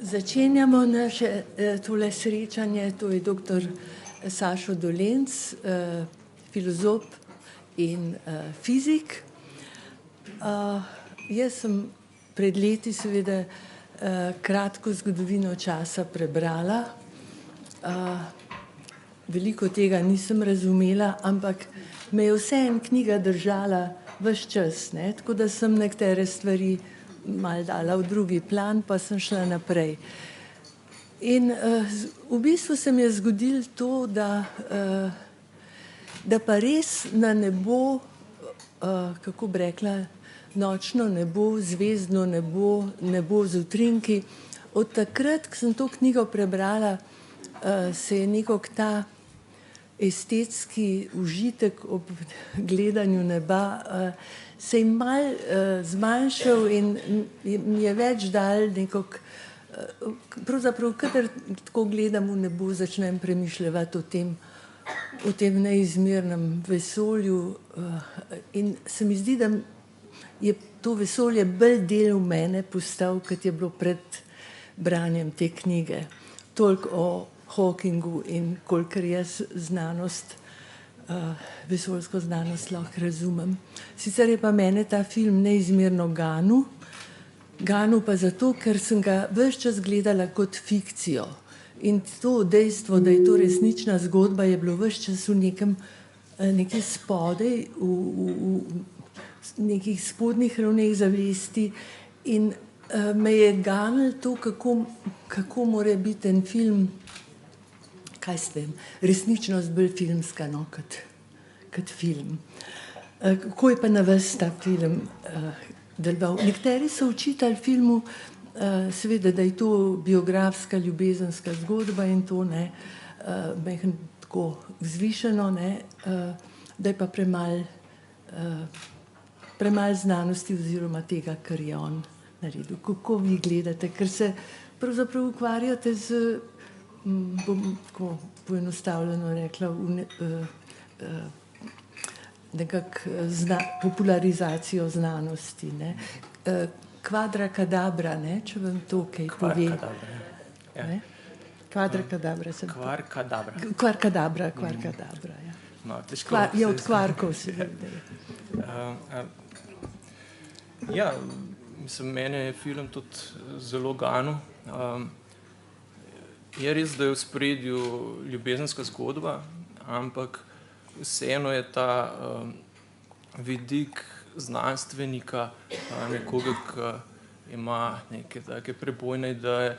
Začenjamo naše tole srečanje, to je dr. Sašo Dolenc, filozof in fizik. Jaz sem pred leti seveda kratko zgodovino časa prebrala. Veliko tega nisem razumela, ampak me je vseeno knjiga držala ves čas, ne, tako da sem nekatere stvari malo dala v drugi plan, pa sem šla naprej. In v bistvu se mi je zgodilo to, da pa res na nebo, kako bi rekla, nočno nebo, zvezdno nebo, nebo z utrinki. Od takrat, ko sem to knjigo prebrala, se je nekako ta estetski užitek ob gledanju neba se je malo zmanjšal in mi je več dal nekako, pravzaprav, kadar tako gledam v nebo, začnem premišljati o tem neizmernem vesolju in se mi zdi, da je to vesolje bolj del mene postal, kot je bilo pred branjem te knjige. Toliko o Hawkingu in kolikor jaz znanost, vesoljsko znanost lahko razumem. Sicer je pa mene ta film neizmerno ganil. Ganil pa zato, ker sem ga ves čas gledala kot fikcijo. In to dejstvo, da je to resnična zgodba, je bilo ves čas v nekaj spodaj, v nekih spodnjih ravneh zavesti in me je ganilo to, kako mora biti en film, kaj s tem, resničnost bolj filmska, no, kot film. Kako je pa na vas ta film deloval? Nekateri so očitali filmu, seveda, da je to biografska, ljubezenska zgodba in to, ne, majhen tako vzvišeno, ne, da je pa premalo znanosti oziroma tega, kar je on naredil. Kako vi gledate? Ker se pravzaprav ukvarjate z, bom tako poenostavljeno rekla, nekako popularizacijo znanosti, ne. Kvadrakadabra, ne, če vam to kaj pove. Kvadrakadabra. Kvarkadabra, ja. No, težko. Je od kvarkov seveda. Ja, mislim, mene je film tudi zelo ganil. Je res, da je v ospredju ljubezenska zgodba, ampak vseeno je ta vidik znanstvenika, nekoga, ki ima neke take prebojne ideje,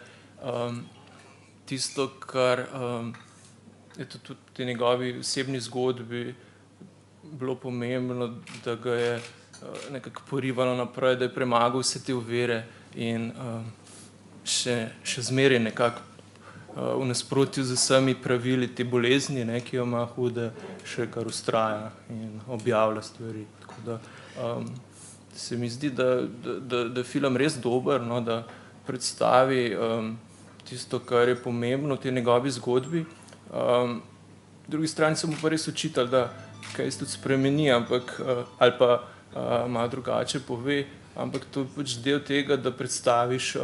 tisto, kar je tudi v tej njegovi osebni zgodbi bilo pomembno, da ga je nekako porivalo naprej, da je premagal vse te ovire in še zmeraj nekako v nasprotju z vsemi pravili te bolezni, ne, ki jo ima hude, še kar vztraja in objavlja stvari. Tako da se mi zdi, da je film res dober, no, da predstavi tisto, kar je pomembno v tej njegovi zgodbi. Drugi strani so mu pa res očitali, da kaj se tudi spremeni, ampak ali pa malo drugače pove, ampak to je pač del tega, da predstaviš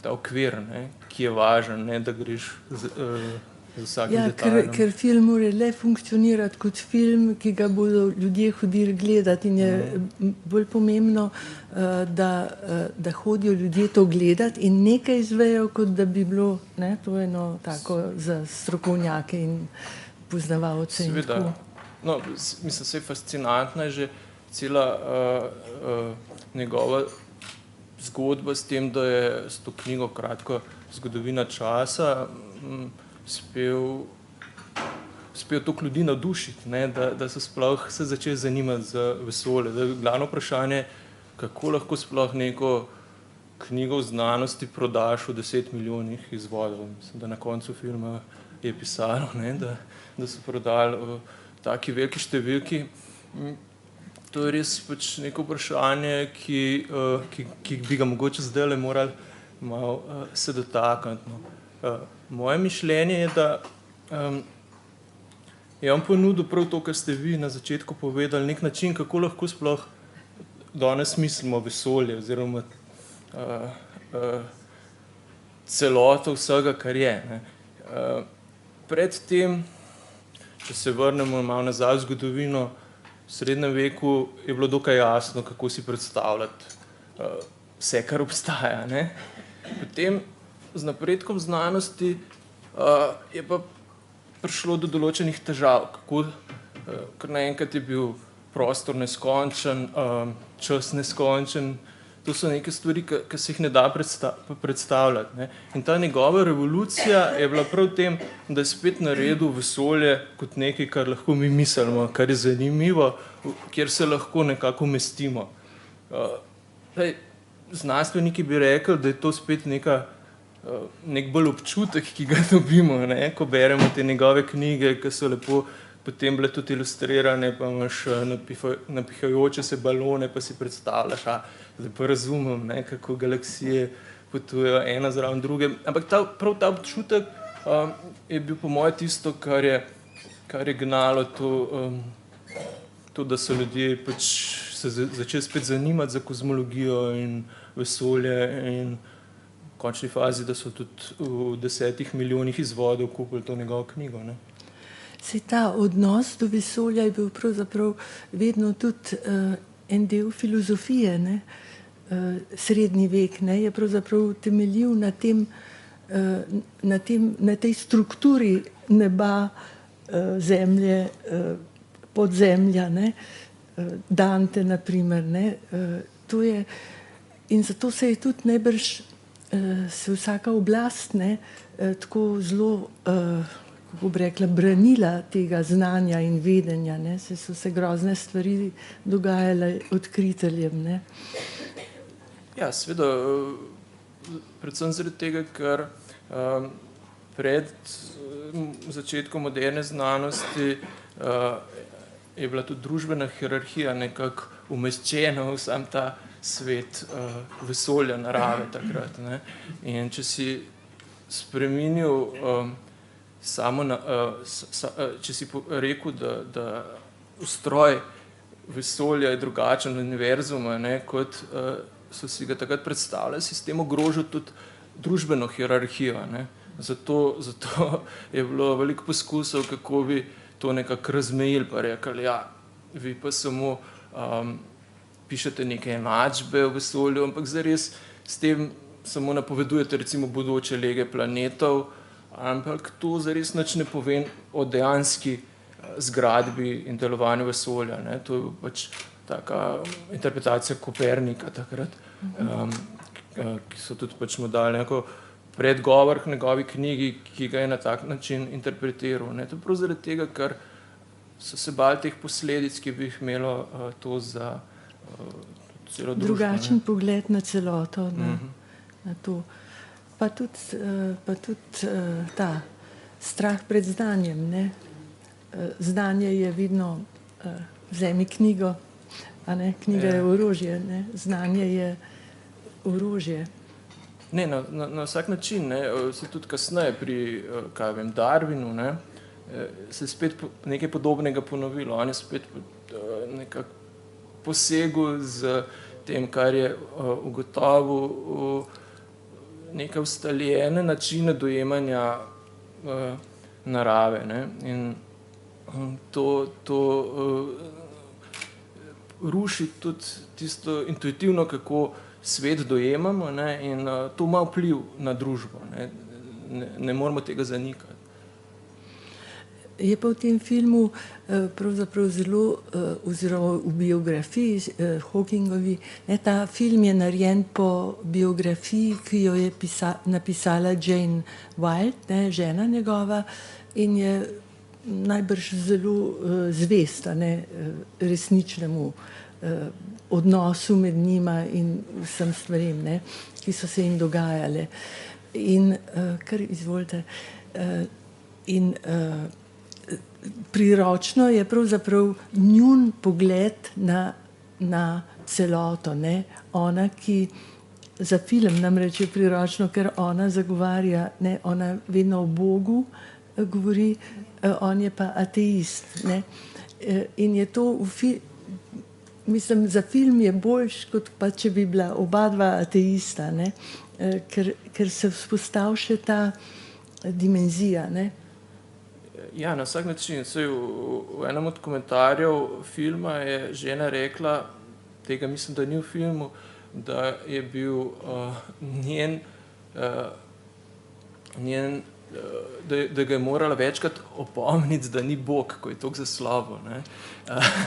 ta okvir, ne, ki je važen, ne, da greš z vsakim detajlom. Ker film mora le funkcionirati kot film, ki ga bodo ljudje hodili gledati in je bolj pomembno, da hodijo ljudje to gledati in nekaj izvejo, kot da bi bilo, ne, to eno tako za strokovnjake in poznavalce in tako. No, mislim, se je fascinantna že cela njegova zgodba s tem, da je s to knjigo kratko zgodovina časa uspel toliko ljudi navdušiti, ne, da so sploh se začeli zanimati za vesolje. Glavno vprašanje, kako lahko sploh neko knjigo v znanosti prodaš v 10 milijonih izvodov. Mislim, da na koncu filma je pisalo, ne, da so prodali v taki veliki številki. To je res pač neko vprašanje, ki bi ga mogoče zdajle morali malo se dotakniti, no. Moje mišljenje je, da je on ponudil prav to, kar ste vi na začetku povedali, nek način, kako lahko sploh danes mislimo vesolje oziroma celoto vsega, kar je. Ne. Predtem, če se vrnemo malo nazaj v zgodovino, v srednjem veku je bilo dokaj jasno, kako si predstavljati vse, kar obstaja. Ne. Potem z napredkom znanosti je pa prišlo do določenih težav, ker naenkrat je bil prostor neskončen, čas neskončen. To so neke stvari, ki se jih ne da predstavljati. Ne. In ta njegova revolucija je bila prav v tem, da je spet naredil vesolje kot nekaj, kar lahko mi mislimo, kar je zanimivo, kjer se lahko nekako umestimo. Znanstveniki bi rekli, da je to spet nek bolj občutek, ki ga dobimo, ne, ko beremo te njegove knjige, ki so lepo potem bile tudi ilustrirane, pa imaš napihajoče se balone, pa si predstavljaš, da pa razumem, ne, kako galaksije potujejo ena zraven druge. Ampak prav ta občutek je bil po moje tisto, kar je gnalo to, da so ljudje pač se začeli spet zanimati za kozmologijo in vesolje in v končni fazi, da so tudi v 10 milijonih izvodov kupili to njegovo knjigo. Ne. Se ta odnos do vesolja je bil pravzaprav vedno tudi en del filozofije, ne? Srednji vek, ne? Je pravzaprav temeljil na tej strukturi neba, zemlje, podzemlja, ne? Dante, na primer, ne? To je, in zato se je tudi najbrž se vsaka oblast, ne, tako zelo kako bi rekla, branila tega znanja in vedenja, ne, so se grozne stvari dogajale odkriteljem, ne. Ja, seveda, predvsem zaradi tega, ker pred začetkom moderne znanosti je bila tudi družbena hierarhija nekako umeščena v sam ta svet vesolja, narave takrat, ne. In če si spremenil če si rekel, da ustroj vesolja je drugačen od univerzuma, ne, kot so si ga takrat predstavljali, si s tem ogrožil tudi družbeno hierarhijo. Ne. Zato je bilo veliko poskusov, kako bi to nekako razmejili, pa rekli, ja, vi pa samo pišete neke enačbe v vesolju, ampak zares s tem samo napovedujete recimo bodoče lege planetov, ampak to zares nič ne pove o dejanski zgradbi in delovanju vesolja. Ne. To je pač taka interpretacija Kopernika takrat, ki so tudi pač mu dali neko predgovor k njegovi knjigi, ki ga je na tak način interpretiral. Ne. To je prav zaradi tega, ker so se bali teh posledic, ki bi jih imelo to za celo družbo. Drugačen pogled na celoto, na to. Pa tudi ta strah pred znanjem, ne. Znanje je vedno, vzemi knjigo, a ne, knjiga je orožje, ne, znanje je orožje. Ne, na vsak način, ne, se tudi kasneje pri, Darwinu, ne, se je spet nekaj podobnega ponovilo. On je spet nekako posegel z tem, kar je ugotovil neke ustaljene načine dojemanja narave, ne. In to ruši tudi tisto intuitivno, kako svet dojemamo, ne, in to ima vpliv na družbo, ne. Ne moramo tega zanikati. Je pa v tem filmu pravzaprav zelo, oziroma v biografiji Hawkingovi, ne, ta film je narejen po biografiji, ki jo je napisala Jane Wilde, ne, žena njegova, in je najbrž zelo zvesta, ne, resničnemu odnosu med njima in vsem stvarem, ne, ki so se jim dogajale. In kar izvolite, in priročno je pravzaprav njun pogled na celoto, ne. Ona, ki za film namreč je priročno, ker ona zagovarja, ne, ona vedno o Bogu govori, on je pa ateist, ne. In je to mislim, za film je boljš, kot pa če bi bila oba dva ateista, ne. ker se vzpostavi še ta dimenzija. Ne? Ja, na vsak način. Saj v enem od komentarjev filma je žena rekla, tega mislim, da ni v filmu, da je bil njen da ga je morala večkrat opomniti, da ni Bog, ko je toliko zaslovel.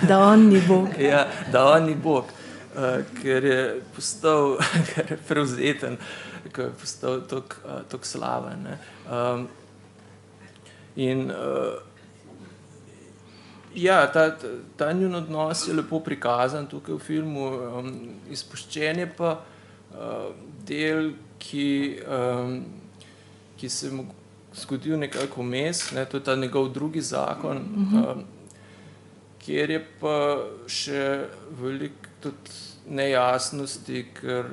Da on ni Bog. Ja, da on ni Bog, ker je postal ker je prevzeten, ker je postal toliko slaven. In ja, ta njun odnos je lepo prikazan tukaj v filmu, izpuščen je pa del, ki se mu zgodil nekako vmes, to je ta njegov drugi zakon, kjer je pa še veliko tudi nejasnosti, ker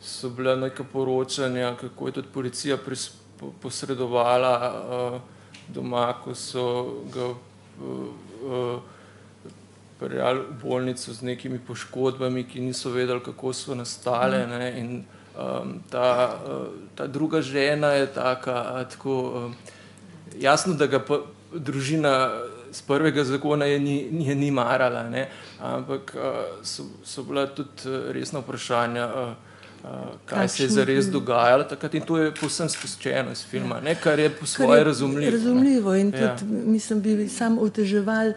so bila neka poročanja, kako je tudi policija posredovala doma, ko so ga peljali v bolnico z nekimi poškodbami, ki niso vedeli, kako so nastale, in ta druga žena je tako, jasno, da ga pa družina z prvega zakona je ni marala, ampak so bila tudi resna vprašanja, kaj se je zares dogajalo takrat, in to je povsem spuščeno iz filma, kar je po svoje razumljivo. Razumljivo in tudi, mislim, bi sam oteževal,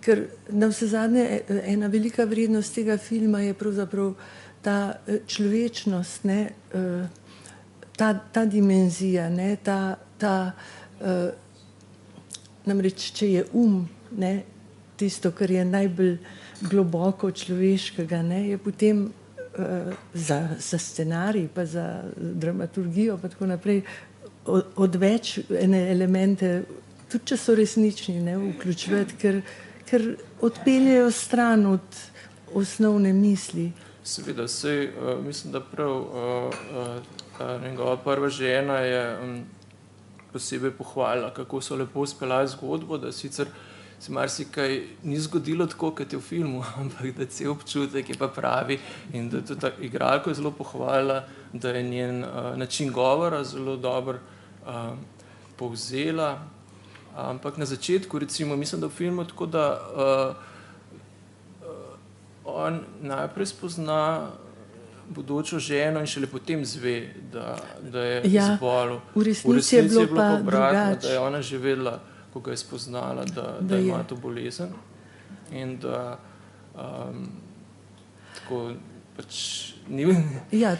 ker navsezadnje ena velika vrednost tega filma je pravzaprav ta človečnost, ta dimenzija, namreč, če je tisto, kar je najbolj globoko človeškega, je potem za scenarij, pa za dramaturgijo, pa tako naprej, odveč ene elemente, tudi če so resnični, vključevati, ker odpeljejo stran od osnovne misli. Seveda, mislim, da prav njegova prva žena je posebej pohvalila, kako so lepo speljali zgodbo, da sicer se marsikaj ni zgodilo tako, kot je v filmu, ampak da cel občutek je pa pravi, in da tudi igralko je zelo pohvalila, da je njen način govora zelo dobro povzela, ampak na začetku, recimo, mislim, da v filmu tako, da on najprej spozna bodočo ženo in šele potem zve, da je zbolel. V resnici je bilo pa obratno, da je ona že vedela, ko ga je spoznala, da ima to bolezen, in da tako pač ima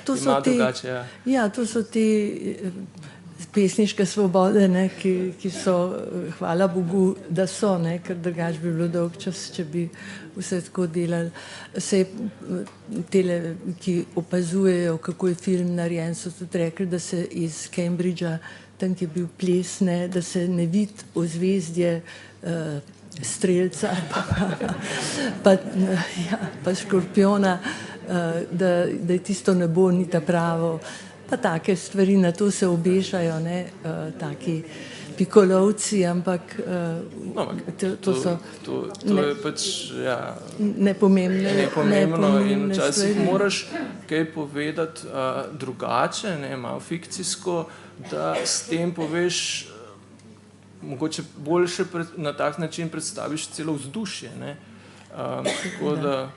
drugače. Ja, to so te pesniške svobode, ki so, hvala Bogu, da so, ker drugače bi bilo dolg čas, če bi vse tako delali. Saj tele, ki opazujejo, kako je film narejen, so tudi rekli, da se iz Cambridgea, tam, ki je bil ples, da se ne vidi ozvezdje strelca pa škorpiona, da je tisto nebo ni ta pravo. Pa take stvari, na to se obešajo, taki pikolovci, ampak to so je pač nepomembno in včasih moraš kaj povedati drugače, malo fikcijsko, da s tem poveš, mogoče boljše na tak način predstaviš celo vzdušje. Tako da,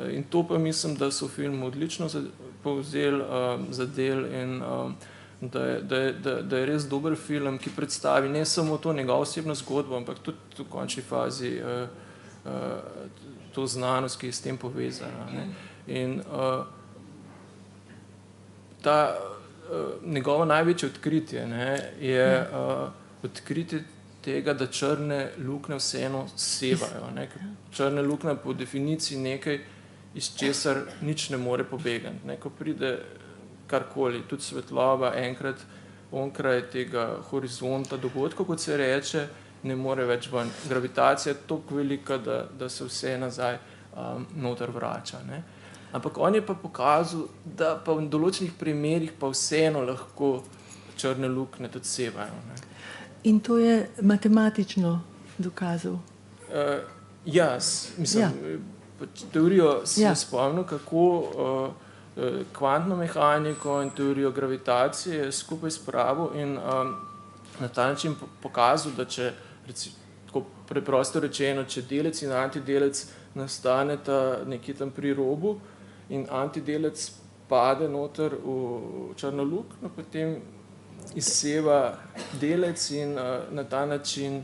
in to pa mislim, da so v filmu odlično povzeli, zadeli, in da je res dober film, ki predstavi ne samo to njegovo osebno zgodbo, ampak tudi v končni fazi to znanost, ki je s tem povezana. In ta njegovo največje odkritje je odkritje tega, da črne luknje vseeno sevajo. Črne luknje po definiciji nekaj, iz česar nič ne more pobegati. Ko pride karkoli, tudi svetloba, enkrat onkraj tega horizonta dogodkov, kot se reče, ne more več ven. Gravitacija je toliko velika, da se vse nazaj noter vrača. Ampak on je pa pokazal, da pa v določenih primerih pa vseeno lahko črne luknje tudi sevajo. In to je matematično dokazal? Ja, mislim, teorijo si spomnil, kako kvantno mehaniko in teorijo gravitacije skupaj spravil in na ta način pokazal, da če, tako preprosto rečeno, če delec in antidelec nastaneta nekje tam pri robu in antidelec pade noter v črno luknjo, potem izseva delec in na ta način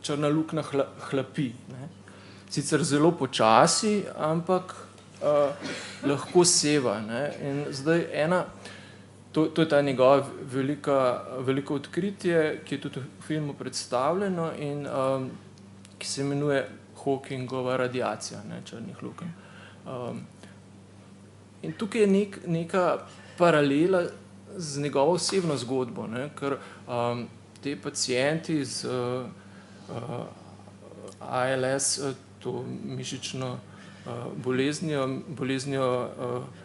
črna luknja hlapi. Ne. Sicer zelo počasi, ampak lahko seva. Ne. In zdaj to je ta njegova veliko odkritje, ki je tudi v filmu predstavljeno in ki se imenuje Hawkingova radiacija, ne, črnih lukenj. In tukaj je neka paralela z njegovo osebno zgodbo, ne, ker te pacienti z ALS, to mišično boleznijo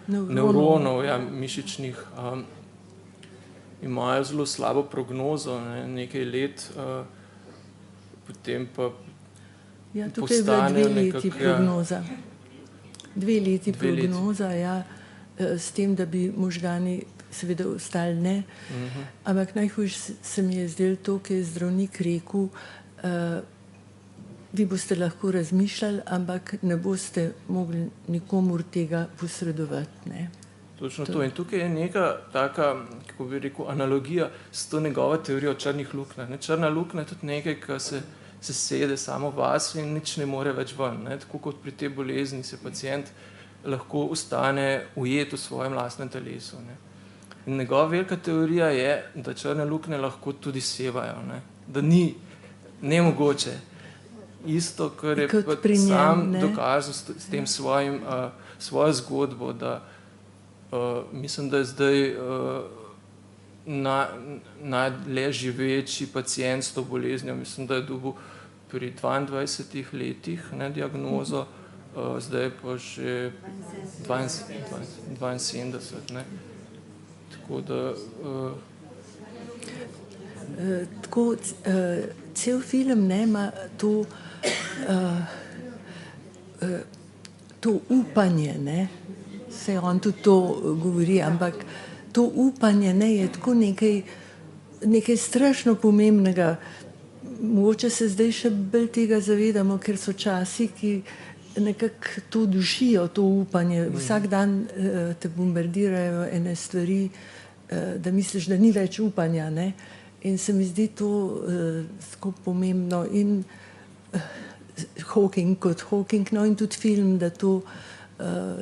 nevronov, ja, mišičnih, imajo zelo slabo prognozo, ne, nekaj let, potem pa ja, tukaj je bila 2 leti prognoza. 2 leti prognoza, ja, s tem, da bi možgani seveda ostali ne. Ampak najhujš se mi je zdelo to, ki je zdravnik rekel, vi boste lahko razmišljali, ampak ne boste mogli nikomur tega posredovati. Ne. Točno to. In tukaj je neka taka, kako bi rekel, analogija s to njegovo teorijo črnih luknjah. Črna luknja je tudi nekaj, ki se sede samo vas in nič ne more več ven. Ne. Tako kot pri tej bolezni se pacient lahko ostane ujet v svojem lastnem telesu. Ne. In njegova velika teorija je, da črne luknje lahko tudi sevajo. Ne. Da ni nemogoče. Isto, kar je sam dokazal s tem svojo zgodbo, da mislim, da je zdaj najdlje živeči pacient s to boleznijo. Mislim, da je dobil pri 22 letih, ne, diagnozo, zdaj pa že 72. Ne. Tako da tako cel film ne ima to upanje, ne. Saj on tudi to govori, ampak to upanje ne je tako nekaj strašno pomembnega. Mogoče se zdaj še bolj tega zavedamo, ker so časi, ki nekako to dušijo, to upanje. Vsak dan te bombardirajo ene stvari, da misliš, da ni več upanja, ne. In se mi zdi to tako pomembno in Hawking kot Hawking, no in tudi film, da to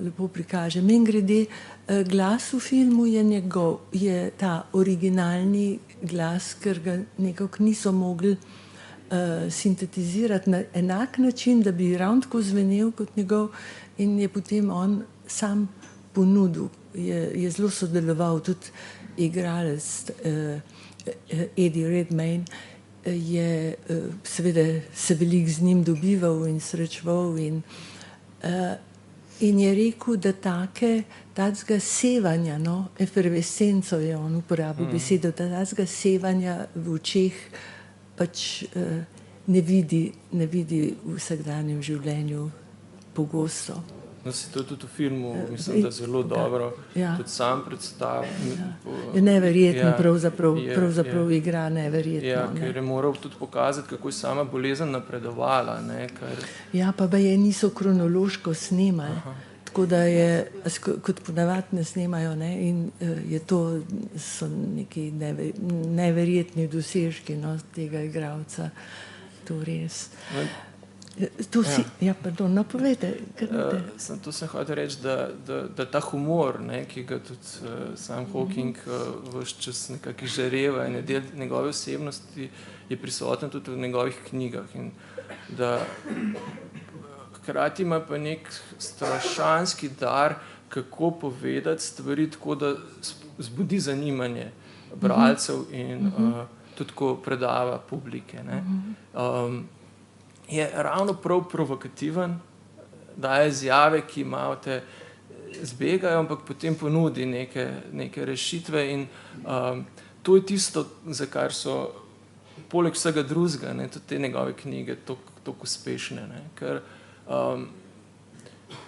lepo prikaže. Mimogrede, glas v filmu je njegov, je ta originalni glas, ker ga nekako niso mogli sintetizirati na enak način, da bi ravno tako zvenel kot njegov, in je potem on sam ponudil. Je zelo sodeloval, tudi igralec Eddie Redmayne je seveda se veliko z njim dobival in srečeval in je rekel, da takega sevanja, no, efervescenco je on uporabil besedo, da takega sevanja v očeh pač ne vidi v vsakdanjem življenju pogosto. No, si to tudi v filmu, mislim, da zelo dobro tudi sam predstavil. Je neverjetno, pravzaprav igra neverjetno. Ja, ker je moral tudi pokazati, kako je sama bolezen napredovala. Ne, ja, pa je niso kronološko snemali, tako da je, kot ponavadi ne snemajo, ne, in je to, so neki neverjetni dosežki, no, tega igralca, to res. To si, ja, pardon, no, povejte. To sem hotel reči, da ta humor, ne, ki ga tudi sam Hawking ves čas nekako izžareva in je del njegove osebnosti, je prisoten tudi v njegovih knjigah. In da hkrati ima pa nek strašanski dar, kako povedati stvari tako, da zbudi zanimanje bralcev in tudi ko predava publike. Ne. Je ravno prav provokativen, daje izjave, ki malo te zbegajo, ampak potem ponudi neke rešitve in to je tisto, za kar so poleg vsega drugega, ne, tudi te njegove knjige toliko uspešne, ne, ker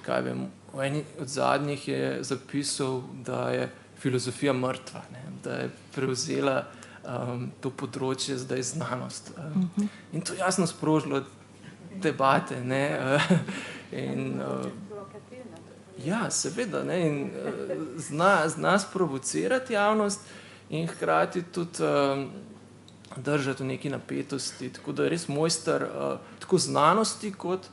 kaj vem, v eni od zadnjih je zapisal, da je filozofija mrtva, ne, da je prevzela to področje zdaj znanost. In to jasno sprožilo debate, ne, in ja, seveda, ne, in zna sprovocirati javnost in hkrati tudi držati v neki napetosti, tako da je res mojster tako znanosti kot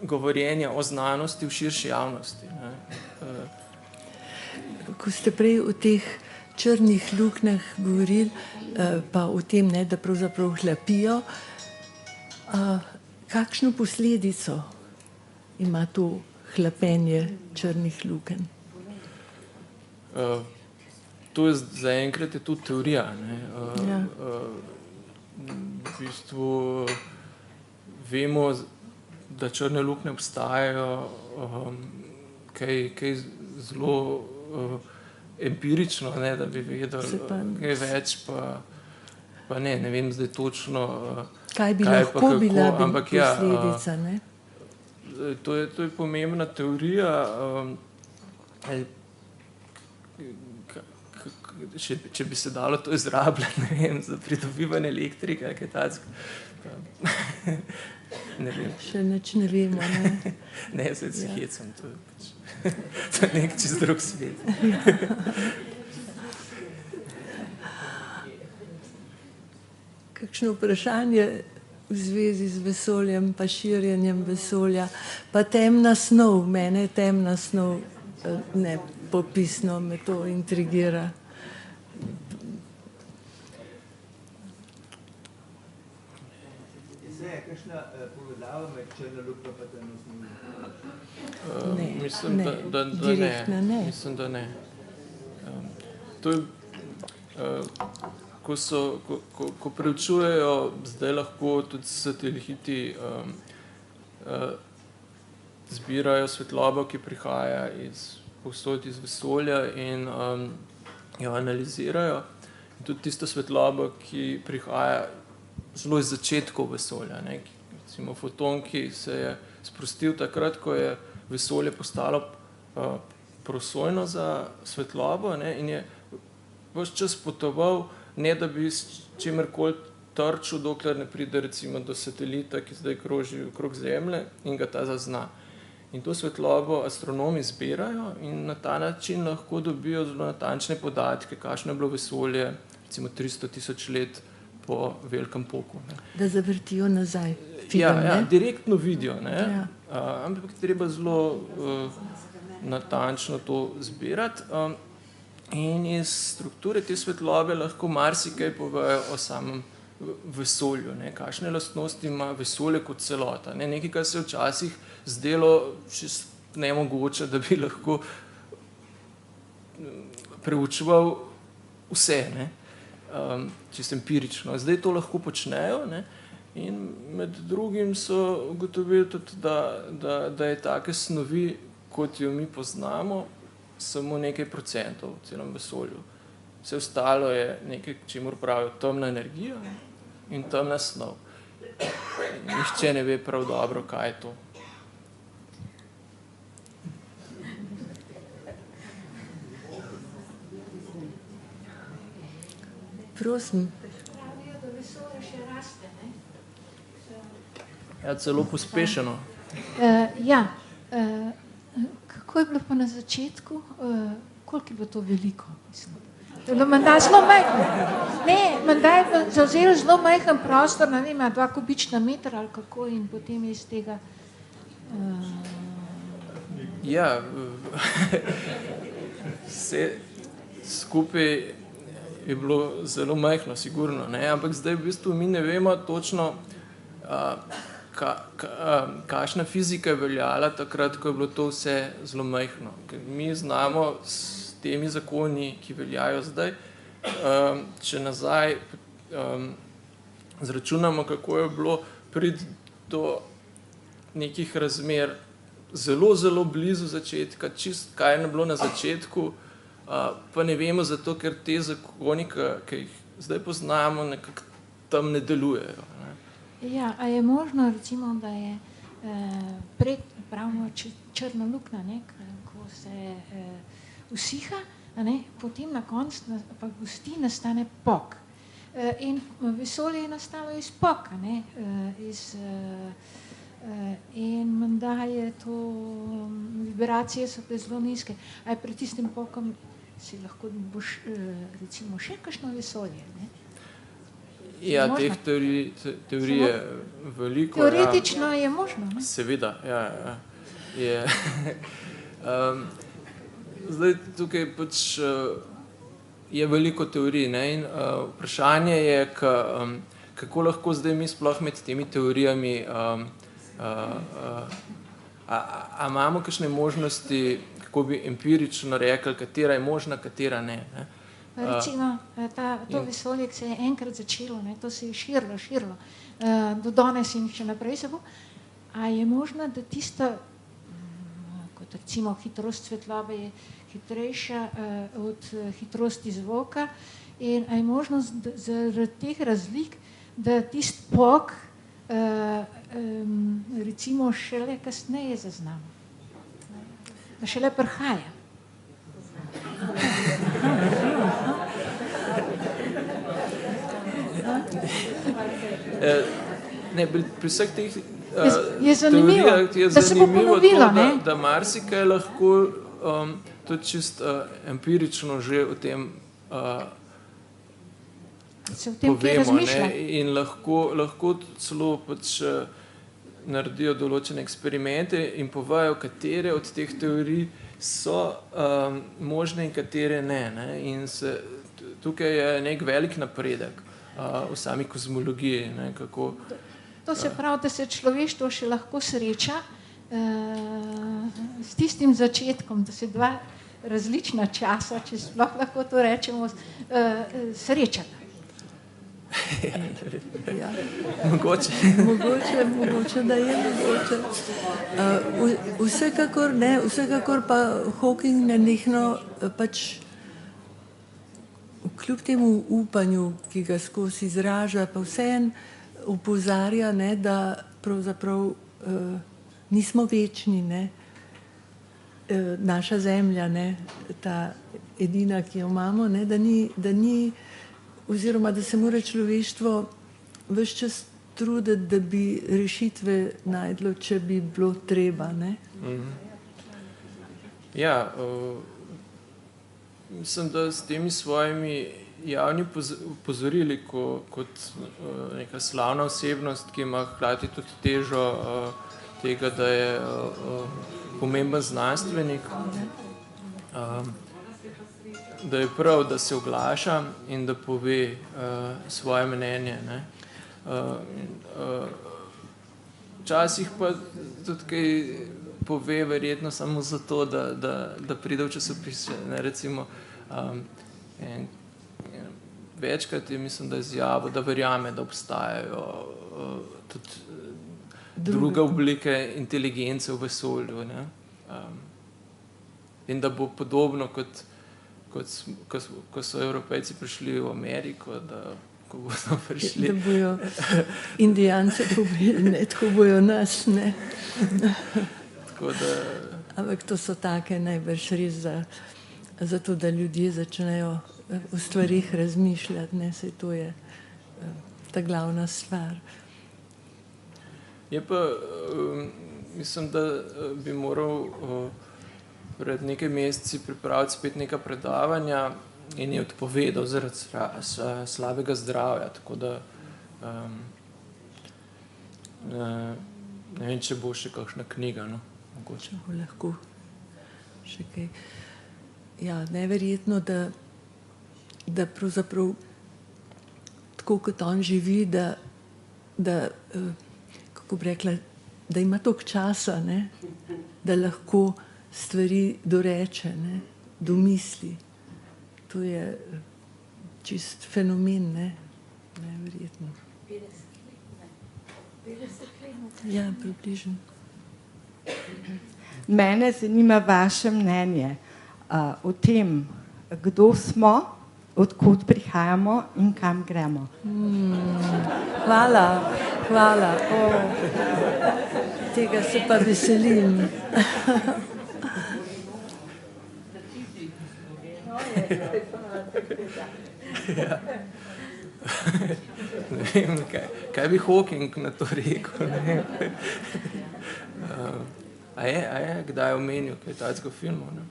govorjenja o znanosti v širši javnosti, ne. Ko ste prej o teh črnih luknjah govorili, pa o tem, ne, da pravzaprav hlapijo, kakšno posledico ima to hlapenje črnih lukenj? To je zaenkrat je tudi teorija, ne. Ja. V bistvu vemo, da črne luknje obstajajo, kaj zelo empirično, ne, da bi vedeli kaj več, pa ne vem zdaj točno, kaj bi lahko bila posledica, ne? To je pomembna teorija, če bi se dalo to izrabljati, ne vem, za pridobivanje elektrike, kaj takega. Ne vem. Še nič ne vemo, ne? Ne, zdaj se hecam, to je nek čist drug svet. Kakšno vprašanje v zvezi z vesoljem, pa širjenjem vesolja, pa temna snov, mene temna snov, ne, popisno me to intrigira. Je kakšna povezava med črno luknjo pa temno snovjo? Ne, Mislim, ne, da direktno ne. Mislim, da ne. To je, ko preučujejo, zdaj lahko tudi sateliti zbirajo svetlobo, ki prihaja povsod iz vesolja in jo analizirajo. In tudi tisto svetlobo, ki prihaja zelo iz začetkov vesolja, ne. Recimo foton, ki se je sprostil takrat, ko je vesolje postalo prosojno za svetlobo, ne, in je ves čas potoval, ne da bi s čimerkoli trčil, dokler ne pride recimo do satelita, ki zdaj kroži okrog Zemlje in ga ta zazna. In to svetlobo astronomi zbirajo in na ta način lahko dobijo zelo natančne podatke, kakšno je bilo vesolje recimo 300 000 let po velikem poku, ne. Da zavrtijo nazaj film, ne? Ja, direktno vidijo, ne. Ja. Ampak treba zelo natančno to zbirati. In iz strukture te svetlobe lahko marsikaj povejo o samem vesolju, ne, kakšne lastnosti ima vesolje kot celota, ne, nekaj, kar se je včasih zdelo čisto nemogoče, da bi lahko preučeval vse, ne, čisto empirično. Zdaj to lahko počnejo, ne, in med drugim so ugotovili tudi, da je take snovi, kot jo mi poznamo, samo nekaj procentov v celem vesolju. Vse ostalo je nekaj, čemur pravijo temna energija in temna snov. Nihče ne ve prav dobro, kaj je to. Prosim. Pravijo, da vesolje še raste, ne? Ja, celo pospešeno. Kako je bilo pa na začetku? Koliko je bilo to veliko? Mislim? To je bilo menda zelo majhno. Ne, menda je zavzel zelo majhen prostor, ne vem, 2 kubična metra ali kako, in potem je iz tega... Ja, vse skupaj je bilo zelo majhno, sigurno, ne, ampak zdaj v bistvu mi ne vemo točno, kakšna fizika je veljala takrat, ko je bilo to vse zelo majhno. Ker mi znamo s temi zakoni, ki veljajo zdaj, če nazaj zračunamo, kako je bilo priti do nekih razmer zelo, zelo blizu začetka, čist kaj je bilo na začetku, pa ne vemo zato, ker te zakoni, ki jih zdaj poznamo, nekako tam ne delujejo, ne. Ja, a je možno recimo, da je pravimo črna luknja, ne, ko se usiha, a ne, potem na koncu pa gosti nastane pok. In vesolje je nastalo iz poka, ne, in menda je to, vibracije so te zelo nizke. A je pred tistim pokom si lahko boš recimo še kakšno vesolje, ne? Ja, teh teorij je veliko. Teoretično je možno, ne? Seveda, ja. Je. Zdaj, tukaj pač je veliko teorij, ne, in vprašanje je, kako lahko zdaj mi sploh med temi teorijami, a imamo kakšne možnosti, kako bi empirično rekli, katera je možna, katera ne, ne? Recimo, to vesolje, ki se je enkrat začelo, ne, to se je širilo, do danes in še naprej se bo, a je možno, da tista, kot recimo hitrost svetlobe je hitrejša od hitrosti zvoka, in a je možno zaradi teh razlik, da tisti pok recimo šele kasneje zaznamo, da šele prihaja. Ne, pri vseh teh je zanimivo, da se bo ponovilo, ne? Da marsikaj lahko tudi čist empirično že o tem se v tem povemo, ne, in lahko celo pač naredijo določene eksperimente in povajo, katere od teh teorij so možne in katere ne, ne? In tukaj je nek velik napredek v sami kozmologiji, ne, kako... To se pravi, da se človeštvo še lahko sreča s tistim začetkom, da se dva različna časa, če sploh lahko to rečemo, srečata. Ja. Mogoče. Mogoče, da je mogoče. Vsekakor pa Hawking nenehno pač kljub temu upanju, ki ga skozi izraža, pa vseeno opozarja, ne, da pravzaprav nismo večni, ne. Naša zemlja, ne, ta edina, ki jo imamo, ne, da ni oziroma da se mora človeštvo ves čas truditi, da bi rešitve najdlo, če bi bilo treba, ne? Ja, mislim, da s temi svojimi javni opozorili, kot neka slavna osebnost, ki ima hkrati tudi težo tega, da je pomemben znanstvenik, da je prav, da se oglaša in da pove svoje mnenje, ne. Včasih pa tudi kaj pove verjetno samo zato, da pride v časopis, ne, recimo večkrat je, mislim, da izjavil, da verjame, da obstajajo tudi druge oblike inteligence v vesolju, ne. In da bo podobno ko so Evropejci prišli v Ameriko, da ko bodo prišli... Da bojo Indijance pobili, ne, tako bojo nas, ne. Tako da... Ampak to so take najbrž res za to, da ljudje začnejo o stvarih razmišljati, ne, saj to je ta glavna stvar. Je pa, mislim, da bi moral pred nekaj meseci pripraviti spet neka predavanja in je odpovedal zaradi slabega zdravja, tako da ne vem, če bo še kakšna knjiga, no, mogoče. Bo lahko še kaj. Ja, neverjetno, da pravzaprav tako kot on živi, da kako bi rekla, da ima toliko časa, ne, da lahko stvari doreče, ne, domisli. To je čist fenomen, ne, neverjetno. 50 let. Ja, približno. Mene zanima vaše mnenje o tem, kdo smo, odkud prihajamo in kam gremo. Hvala. Tega se pa veselim. Ne vem, kaj bi Hawking na to rekel. Ne vem. A je kdaj omenil kaj takega filmov? Ne?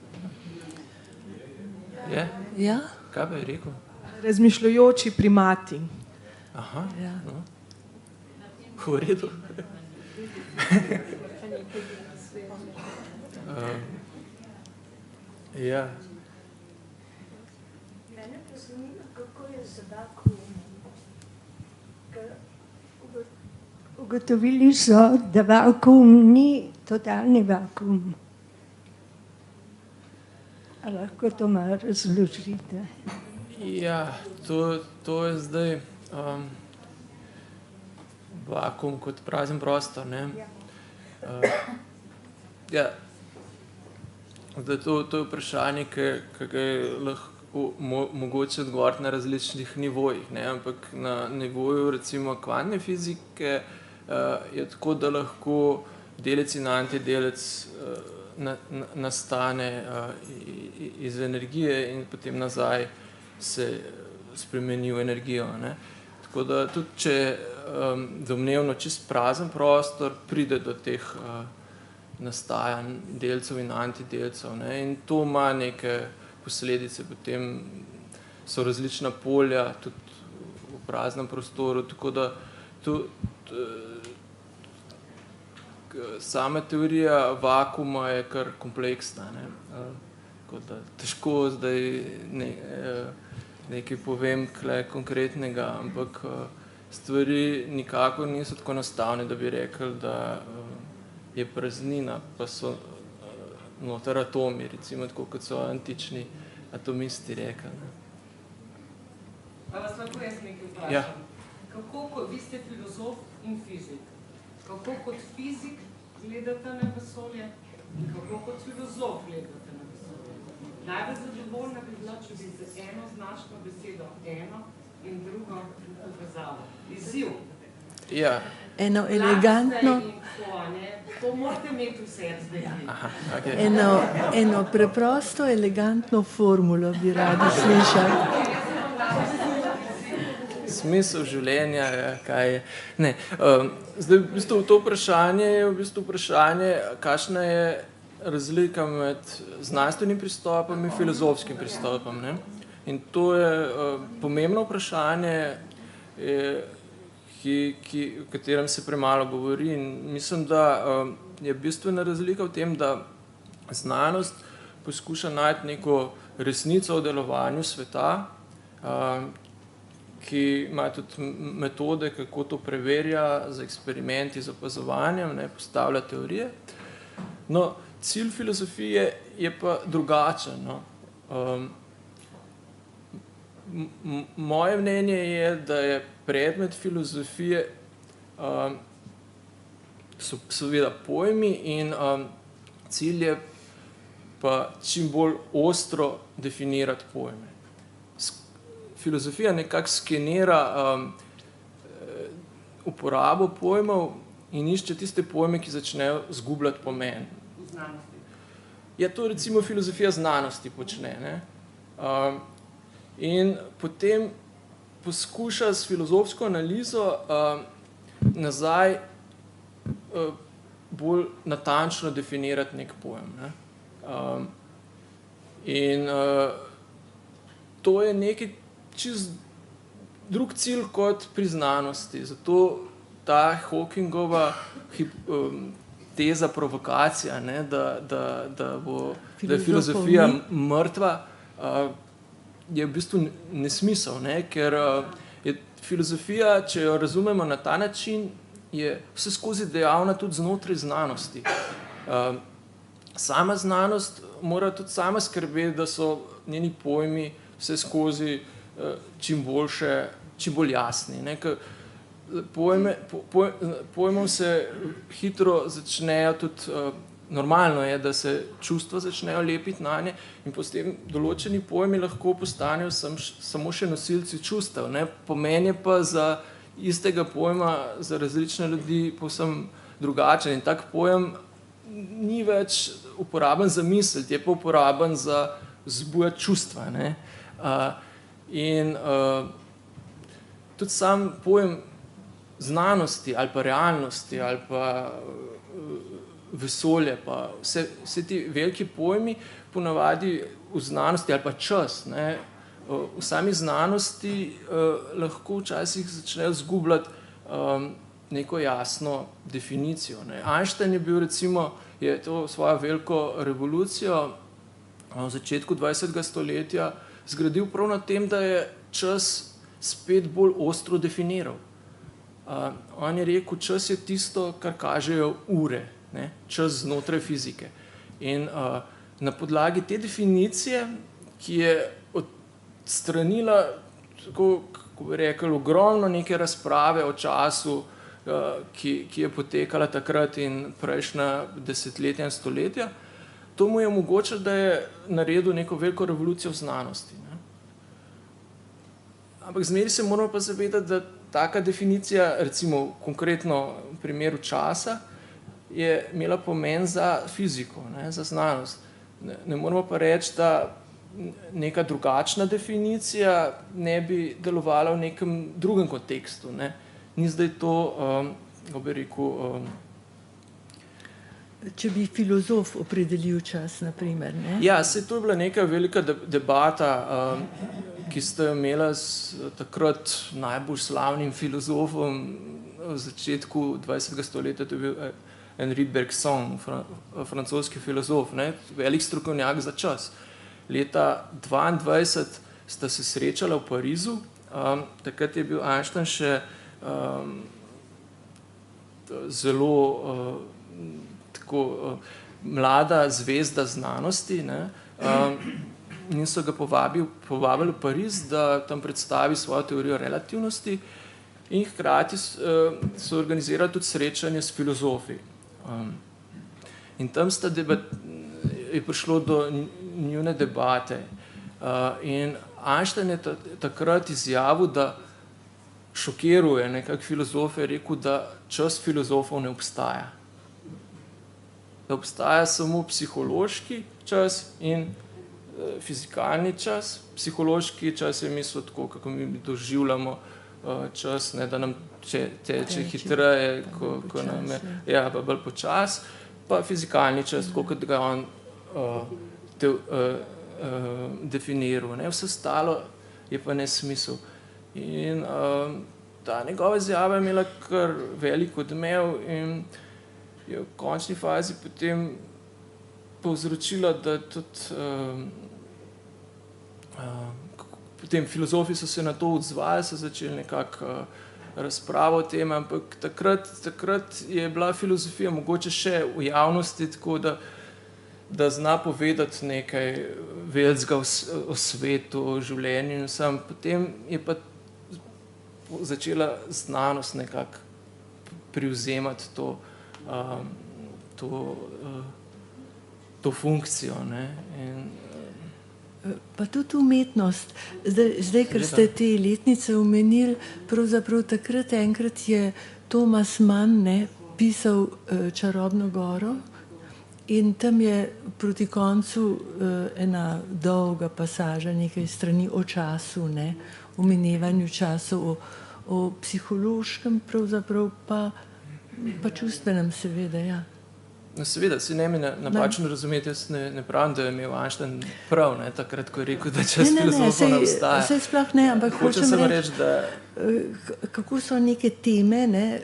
Je? Ja? Kaj bi rekel? Razmišljujoči primati. Aha, Ja. no. V redu. Ja. Mene pa zanima, kako je z vakuumom. Ugotovili so, da vakuum ni totalni vakuum. A lahko to malo razložite? Ja, to je zdaj vakuum kot prazen prostor, ne? Ja, zdaj to je vprašanje, ki ga je lahko mogoče odgovoriti na različnih nivojih, ne? Ampak na nivoju recimo kvantne fizike je tako, da lahko delec in antidelec nastane iz energije in potem nazaj se spremeni v energijo, ne? Tako da tudi če domnevno čist prazen prostor pride do teh nastajanj delcev in antidelcev, ne? In to ima neke posledice, potem so različna polja tudi v praznem prostoru, tako da sama teorija vakuuma je kar kompleksna, ne? Tako da težko zdaj nekaj povem kle konkretnega, ampak stvari nikakor niso tako enostavne, da bi rekli, da je praznina, pa so noter atomi, recimo tako, kot so antični atomisti rekli. Pa vas lahko jaz nekaj vprašam? Ja. Kako, vi ste filozof in fizik, kako kot fizik gledate na vesolje in kako kot filozof gledate na vesolje? Najbolj zadovoljna bi bila, če bi z eno značko besedo eno in drugo povezalo. Izziv. Ja. Eno elegantno, to morate imeti vse zdaj. Aha, okay. eno preprosto, elegantno formulo bi radi slišali. Smisel življenja, kaj je. Ne, zdaj v bistvu to vprašanje je v bistvu vprašanje, kakšna je razlika med znanstvenim pristopom in filozofskim pristopom, ne? In to je pomembno vprašanje, o katerem se premalo govori, in mislim, da je bistvena razlika v tem, da znanost poskuša najti neko resnico o delovanju sveta, ki ima tudi metode, kako to preverja z eksperimenti, z opazovanjem, ne, postavlja teorije. No, cilj filozofije je pa drugačen, no. Moje mnenje je, da je predmet filozofije so seveda pojmi in cilj je pa čim bolj ostro definirati pojme. Filozofija nekako skenira uporabo pojmov in išče tiste pojme, ki začnejo zgubljati pomen. V znanosti. Ja, to recimo filozofija znanosti počne, ne? In potem poskuša s filozofsko analizo nazaj bolj natančno definirati nek pojem, ne? In to je nekaj čist drug cilj kot pri znanosti. Zato ta Hawkingova teza provokacija, ne, da je filozofija mrtva, je v bistvu nesmisel, ne, ker je filozofija, če jo razumemo na ta način, je vse skozi dejavna tudi znotraj znanosti. Sama znanost mora tudi sama skrbeti, da so njeni pojmi vse skozi čim bolj jasni, ne? Pojmom se hitro začnejo tudi, normalno je, da se čustva začnejo lepiti nanje in potem določeni pojmi lahko postanejo samo še nosilci čustev, ne? Pomen je pa za istega pojma za različne ljudi povsem drugačen in tak pojem ni več uporaben za misliti, je pa uporaben za vzbujati čustva, ne. In tudi sam pojem znanosti ali pa realnosti ali pa vesolje, pa vse ti veliki pojmi ponavadi v znanosti ali pa čas, ne, v sami znanosti lahko včasih začnejo zgubljati neko jasno definicijo, ne. Einstein je bil recimo, je to svojo veliko revolucijo v začetku 20. stoletja zgradil prav na tem, da je čas spet bolj ostro definiral. On je rekel, čas je tisto, kar kažejo ure, ne, čas znotraj fizike. In na podlagi te definicije, ki je odstranila, tako, kako bi rekel, ogromno neke razprave o času, ki je potekala takrat in prejšnja desetletja in stoletja, to mu je omogočilo, da je naredil neko veliko revolucijo v znanosti, ne. Ampak zmeraj se moramo pa zavedati, da taka definicija, recimo konkretno v primeru časa, je imela pomen za fiziko, ne, za znanost. Ne moramo pa reči, da neka drugačna definicija ne bi delovala v nekem drugem kontekstu, ne. Ni zdaj to, kako bi rekel, Če bi filozof opredelil čas, na primer, ne? Ja, saj to je bila neka velika debata, ki ste jo imela s takrat najbolj slavnim filozofom v začetku 20. stoletja, to je bil Henri Bergson, francoski filozof, ne, velik strokovnjak za čas. Leta 22 sta se srečala v Parizu, takrat je bil Einstein še zelo tako mlada zvezda znanosti, ne, in so ga povabili v Pariz, da tam predstavi svojo teorijo relativnosti in hkrati so organizirali tudi srečanje s filozofi. In tam je prišlo do njune debate. In Einstein je takrat izjavil, da šokiruje nekak filozofe, je rekel, da čas filozofov ne obstaja. Da obstaja samo psihološki čas in fizikalni čas. Psihološki čas je mislil tako, kako mi doživljamo čas, ne, da nam teče hitreje, ko nam je, ja, pa bolj počas, pa fizikalni čas, tako kot ga on definiral, ne. Vse ostalo je pa nesmisel. In ta njegova izjava je imela kar velik odmev in je v končni fazi potem povzročila, da tudi potem filozofi so se na to odzvali, so začeli nekako razpravo o tem, ampak takrat je bila filozofija mogoče še v javnosti tako, da zna povedati nekaj velikega o svetu, o življenju in vsem. Potem je pa začela znanost nekako privzemati to funkcijo, ne. Pa tudi umetnost. Zdaj, ker ste te letnice omenili, pravzaprav takrat enkrat je Thomas Mann, ne, pisal Čarobno goro in tam je proti koncu ena dolga pasaža, nekaj strani o času, ne, o minevanju časov, o psihološkem pravzaprav pa čustvenem seveda, ja. No, seveda, si ne mi napačno razumeti, jaz ne pravim, da je imel Einstein prav, ne, takrat, ko je rekel, da čas filozofov ne obstaja. Saj sploh ne, ampak hočem reči, da kako so neke teme, ne,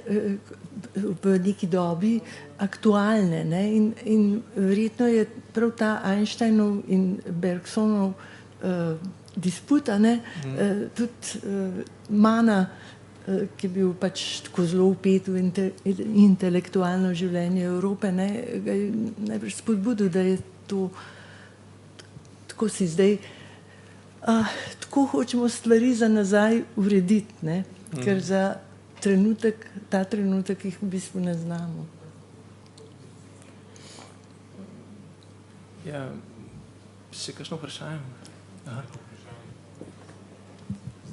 v neki dobi aktualne, ne, in verjetno je prav ta Einsteinov in Bergsonov disputa, ne, tudi Mana, ki je bil pač tako zelo vpet v intelektualno življenje Evrope, ne, ga je najbrž spodbudil, da je to, tako si zdaj, tako hočemo stvari za nazaj urediti, ne, ker za trenutek, ta trenutek jih v bistvu ne znamo. Ja, še kakšno vprašanje? Aha.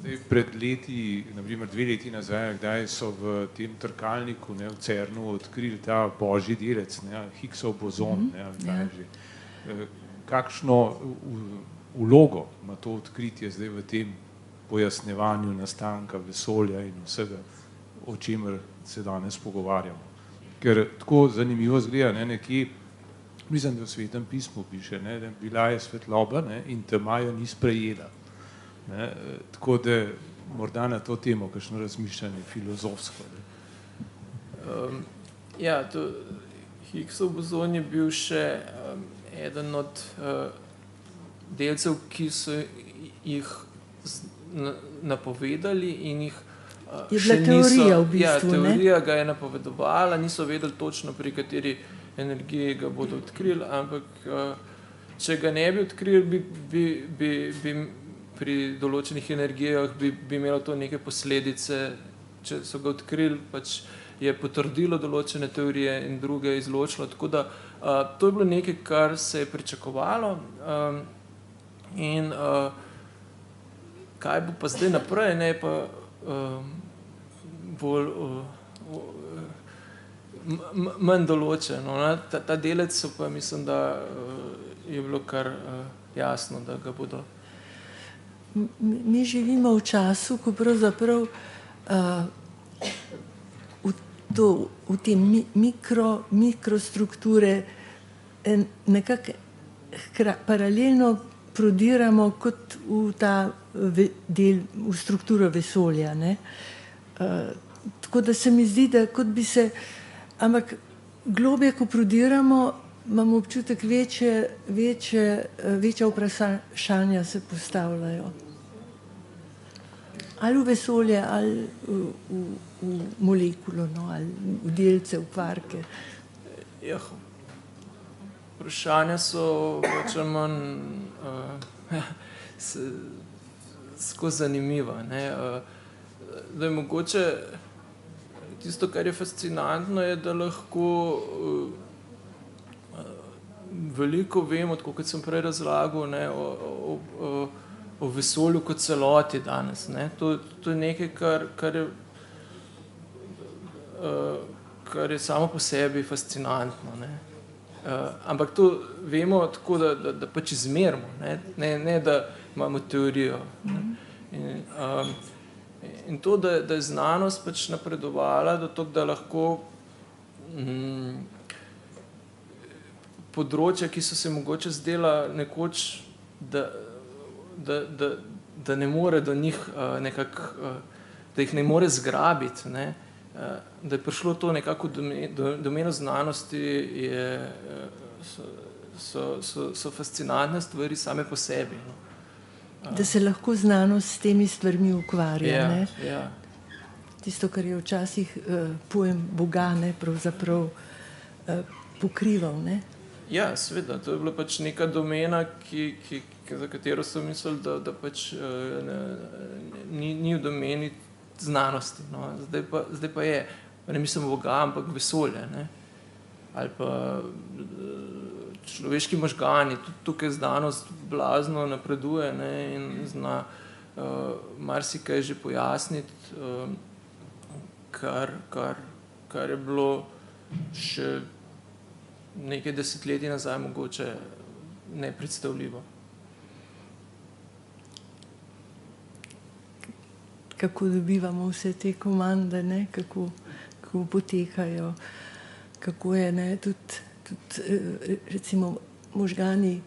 Zdaj, pred leti, naprimer 2 leti nazaj, kdaj so v tem trkalniku, ne, v CERN-u odkrili ta božji delec, ne, Higgsov bozon, ne, kaj že. Kakšno vlogo ima to odkritje zdaj v tem pojasnevanju nastanka vesolja in vsega, o čemer se danes pogovarjamo? Ker tako zanimivo zgleda, ne, nekje, mislim, da v Svetem pismu piše, ne, da bila je svetloba, ne, in tema jo ni sprejela. Ne, tako da morda na to temo kakšno razmišljanje filozofsko. Ja, to Higgsov bozon je bil še eden od delcev, ki so jih napovedali in jih je bila teorija v bistvu, ja, teorija ga je napovedovala, niso vedeli točno, pri kateri energiji ga bodo odkrili, ampak če ga ne bi odkrili, bi pri določenih energijah bi imelo to neke posledice. Če so ga odkrili, pač je potrdilo določene teorije in druge izločilo, tako da to je bilo nekaj, kar se je pričakovalo in kaj bo pa zdaj naprej, ne pa bolj manj določeno. Ta delec so pa, mislim, da je bilo kar jasno, da ga bodo. Mi živimo v času, ko pravzaprav v te mikrostrukture nekako paralelno prodiramo kot v ta del, v strukturo vesolja, ne. Tako da se mi zdi, da kot bi se, ampak globje, ko prodiramo, imamo občutek večja vprašanja se postavljajo. Ali v vesolje, ali v molekulo, no, ali v delce, v kvarke. Ja, vprašanja so več ali manj skozi zanimiva, ne. Da je mogoče tisto, kar je fascinantno, je, da lahko veliko vemo, tako kot sem prej razlagal, ne, o vesolju kot celoti danes, ne. To je nekaj, kar je samo po sebi fascinantno, ne. Ampak to vemo tako, da pač izmerimo, ne da imamo teorijo. In to, da je znanost pač napredovala do tega, da lahko področja, ki so se mogoče zdela nekoč, da ne more do njih nekako, da jih ne more zgrabiti, ne, da je prišlo to nekako domeno znanosti, so fascinantne stvari same po sebi. No. Da se lahko znanost s temi stvarmi ukvarja, ne. Ja. Tisto, kar je včasih pojem Boga, ne, pravzaprav pokrival, ne. Ja, seveda, to je bila pač neka domena, za katero so mislili, da pač ni v domeni znanosti. No. Zdaj pa je, ne mislim Boga, ampak vesolje, ne. Ali pa človeški možgani, tudi tukaj znanost blazno napreduje, ne, in zna marsikaj že pojasniti, kar je bilo še nekaj desetletij nazaj mogoče nepredstavljivo. Kako dobivamo vse te komande, ne, kako potekajo, kako je, ne, tudi recimo možgani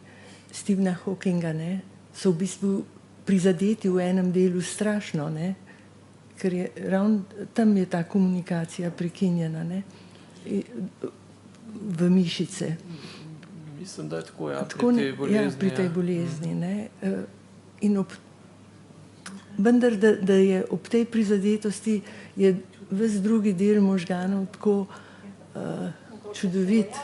Stephena Hawkinga, ne, so v bistvu prizadeti v enem delu strašno, ne, ker je ravno tam je ta komunikacija prekinjena, ne, v mišice. Mislim, da je tako, ja, tako, pri tej bolezni. Ja, pri tej bolezni, ne. In vendar, da je ob tej prizadetosti je ves drugi del možganov tako čudovit.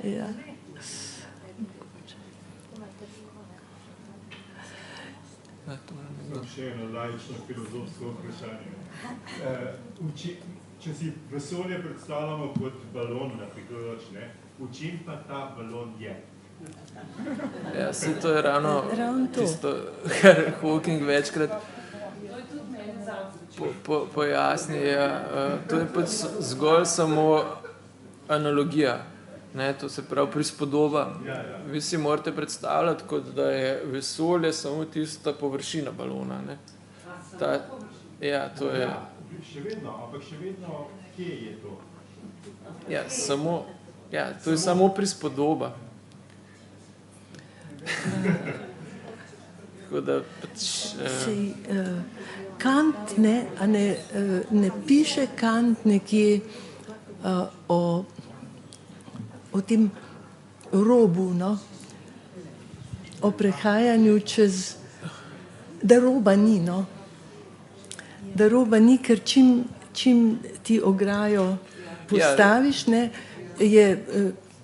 Ja. Še eno laično filozofsko vprašanje. Če si vesolje predstavljamo kot balon, na priključ, ne, v čem pa ta balon je? Ja, saj to je ravno to. tisto, kar Hawking večkrat pojasni. To je pač zgolj samo analogija. Ne, to se pravi prispodoba. Vi si morate predstavljati, kot da je vesolje samo tista površina balona. Ne. Ja, to je... Ampak še vedno, kje je to? Ja, to je samo prispodoba. Tako da pač... Kant ne piše Kant nekje o tem robu, no? O prehajanju čez, da roba ni, no? Da roba ni, ker čim ti ograjo postaviš, ne, je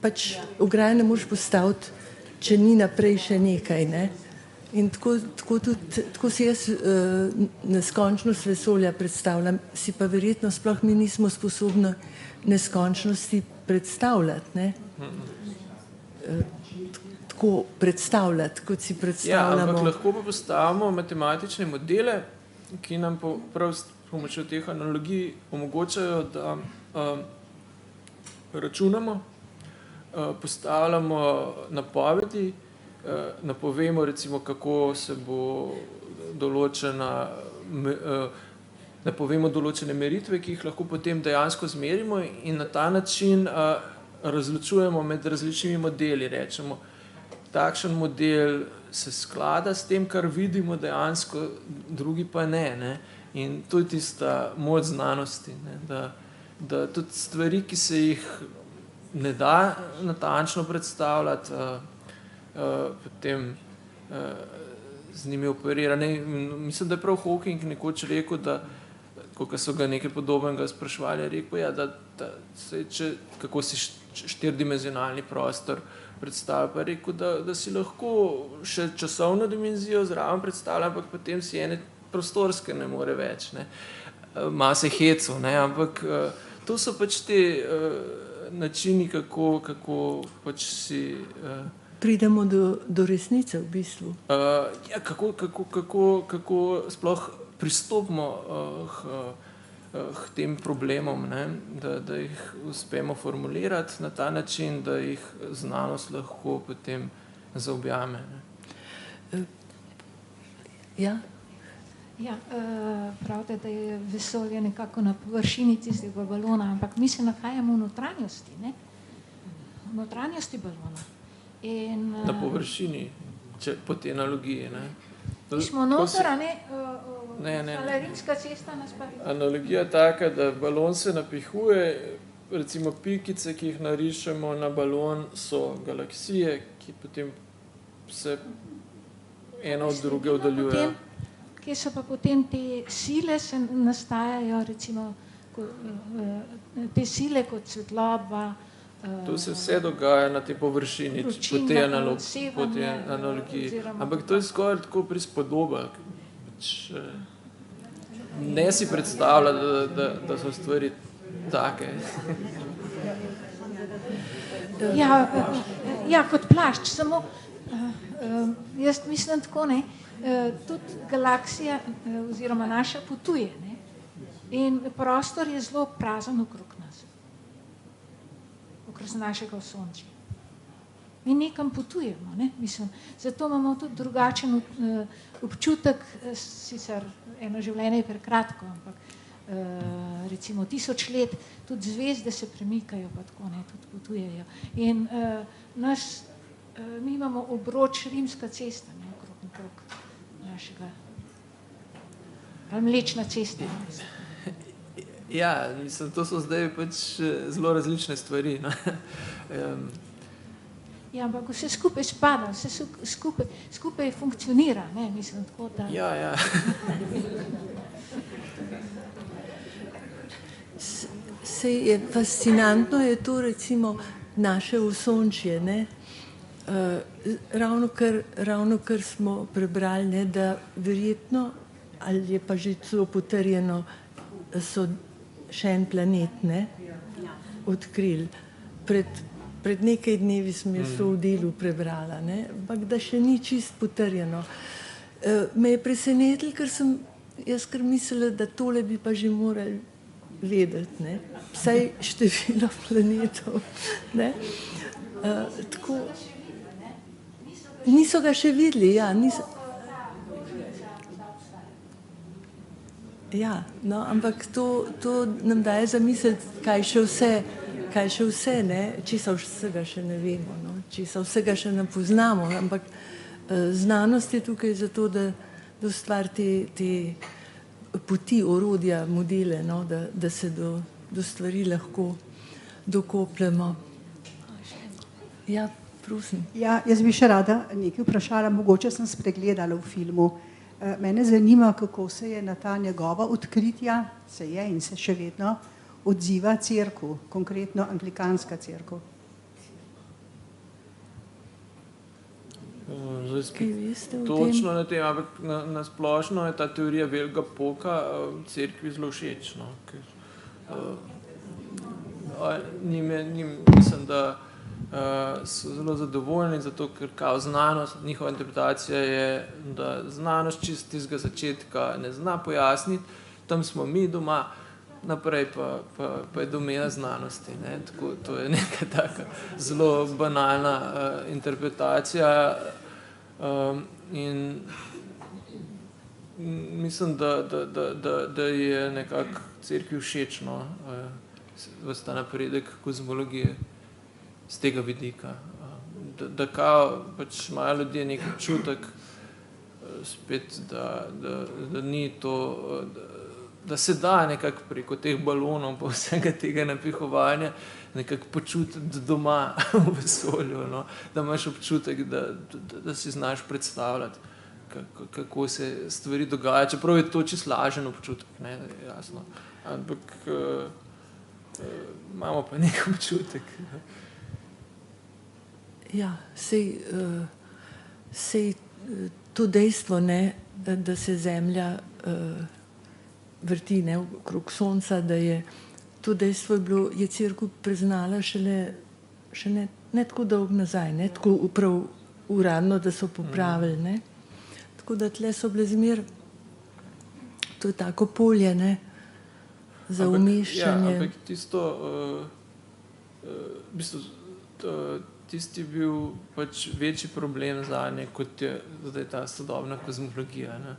pač ograjo ne moreš postaviti, če ni naprej še nekaj, ne. In tako si jaz neskončnost vesolja predstavljam, si pa verjetno sploh mi nismo sposobni neskončnosti predstavljati, ne. Tako predstavljati, kot si predstavljamo. Ja, ampak lahko pa postavimo matematične modele, ki nam prav s pomočjo teh analogij omogočajo, da računamo, postavljamo napovedi, napovemo recimo, kako se bo napovemo določene meritve, ki jih lahko potem dejansko zmerimo in na ta način razločujemo med različnimi modeli. Rečemo, takšen model se sklada s tem, kar vidimo dejansko, drugi pa ne. In to je tista moč znanosti, ne? Da tudi stvari, ki se jih ne da natančno predstavljati, potem z njimi operira. Mislim, da je prav Hawking nekoč rekel, da ko so ga nekaj podobnega spraševali, je rekel, ja, kako si štiridimenzionalni prostor predstavlja, pa je rekel, da si lahko še časovno dimenzijo zraven predstavlja, ampak potem si ene prostorske ne more več. Ne. Malo se hecu, ne, ampak to so pač te načini, kako pač si... Pridemo do resnice v bistvu. Ja, kako sploh pristopimo k tem problemom, ne? Da jih uspemo formulirati na ta način, da jih znanost lahko potem zaobjame. Ja? Ja, pravite, da je vesolje nekako na površini tistega balona, ampak mi se nahajamo v notranjosti, ne? V notranjosti balona. Na površini, po te analogiji, ne? Mi smo noter, a ne? Salarinska cesta nas pa... Analogija je taka, da balon se napihuje, recimo pikice, ki jih narišemo na balon, so galaksije, ki potem se ena od druge oddaljujejo. Kje so pa potem te sile se nastajajo, recimo te sile kot svetloba, to se vse dogaja na tej površini, po tej analogiji. Ampak to je skoraj tako prispodoba. Ne si predstavlja, da so stvari take. Ja, kot plašč, samo jaz mislim tako, ne, tudi galaksija oziroma naša potuje, ne, in prostor je zelo prazen okrog nas. Okrog našega osončja. Mi nekam potujemo, ne? Mislim, zato imamo tudi drugačen občutek, sicer eno življenje je prekratko, ampak recimo 1000 let, tudi zvezde se premikajo, pa tako, ne, tudi potujejo. In mi imamo obroč Rimska cesta, ne, okrog našega, ali Mlečna cesta. Ja, mislim, to so zdaj pač zelo različne stvari. Ja, ampak vse skupaj spada, vse skupaj funkcionira, ne, mislim, tako da... Ja. Sej je fascinantno je to recimo naše osončje, ne. Ravno kar smo prebrali, ne, da verjetno, ali je pa že celo potrjeno, so še en planet, ne, odkrili. Pred pred nekaj dnevi sem jaz to v Delu prebrala, ne, ampak da še ni čist potrjeno. Me je presenetilo, ker sem jaz kar mislila, da tole bi pa že morali vedeti, ne, vsaj število planetov, ne. Tako, niso ga še videli, ja, ja, no, ampak to nam daje zamisliti, kaj še vse, ne, česa vsega še ne vemo, no, česa vsega še ne poznamo, ampak znanost je tukaj zato, da ustvari te poti, orodja, modele, no, da se do stvari lahko dokopljemo. Ja, prosim. Ja, jaz bi še rada nekaj vprašala, mogoče sem spregledala v filmu. Mene zanima, kako se je na ta njegova odkritja, se je in se še vedno odziva cerkev, konkretno anglikanska cerkev. Točno na tem, ampak na splošno je ta teorija velikega poka cerkvi zelo všeč, no, ker mislim, da so zelo zadovoljni, zato ker kao znanost, njihova interpretacija je, da znanost čist tistega začetka ne zna pojasniti, tam smo mi doma, naprej pa je domena znanosti, ne, tako to je neka taka zelo banalna interpretacija in mislim, da je nekako cerkvi všečno ves ta napredek kozmologije z tega vidika, da kao pač imajo ljudje nek občutek spet, da ni to, da se da nekako preko teh balonov pa vsega tega napihovanja nekako počutiti doma v vesolju, no, da imaš občutek, da si znaš predstavljati, kako se stvari dogajajo, čeprav je to čisto lažen občutek, ne, jasno, ampak imamo pa nek občutek. Ja, sej to dejstvo, ne, da se Zemlja vrti, ne, okrog Sonca, da je to dejstvo je cerkev priznala še ne tako dolgo nazaj, ne, tako prav uradno, da so popravili, ne. Tako da tle so bile zmer, to je tako polje, ne, za umeščanje. Ja, ampak tisto, v bistvu, tisti je bil pač večji problem zanje, kot je zdaj ta sodobna kozmologija, ne.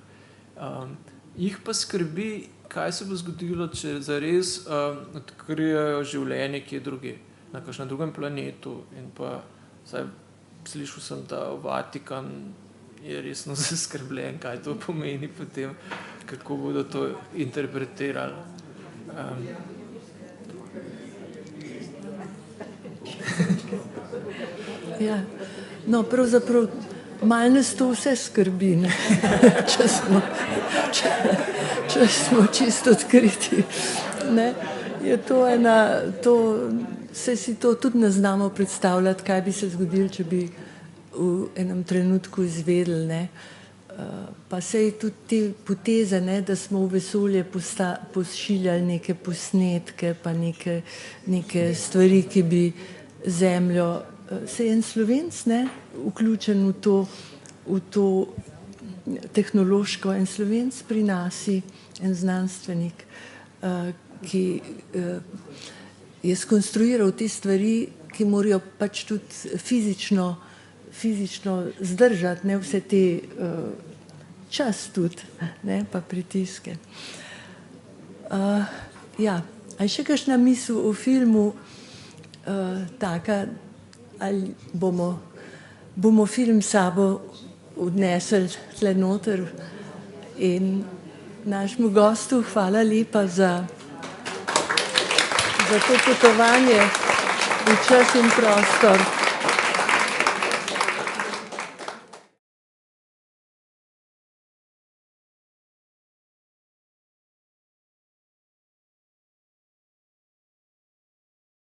Jih pa skrbi, kaj se bo zgodilo, če zares odkrijejo življenje kje drugje, na kakšnem drugem planetu in pa, slišal sem, da Vatikan je resno zaskrbljen, kaj to pomeni potem, kako bodo to interpretirali. Ja, no, pravzaprav malo nas to vse skrbi, ne, če smo čisto odkriti, ne, je to se si to tudi ne znamo predstavljati, kaj bi se zgodilo, če bi v enem trenutku izvedeli, ne, pa sej tudi te poteze, ne, da smo v vesolje pošiljali neke posnetke, pa neke stvari, ki bi Zemljo, se je en Slovenc, ne, vključen v to tehnološko, en Slovenc pri nas, en znanstvenik, ki je skonstruiral te stvari, ki morajo pač tudi fizično zdržati, ne, vse te čas tudi, ne, pa pritiske. Ja, a je še kakšna misel o filmu taka, ali bomo film s sabo odnesli tle noter in našemu gostu hvala lepa za to potovanje v čas in prostor.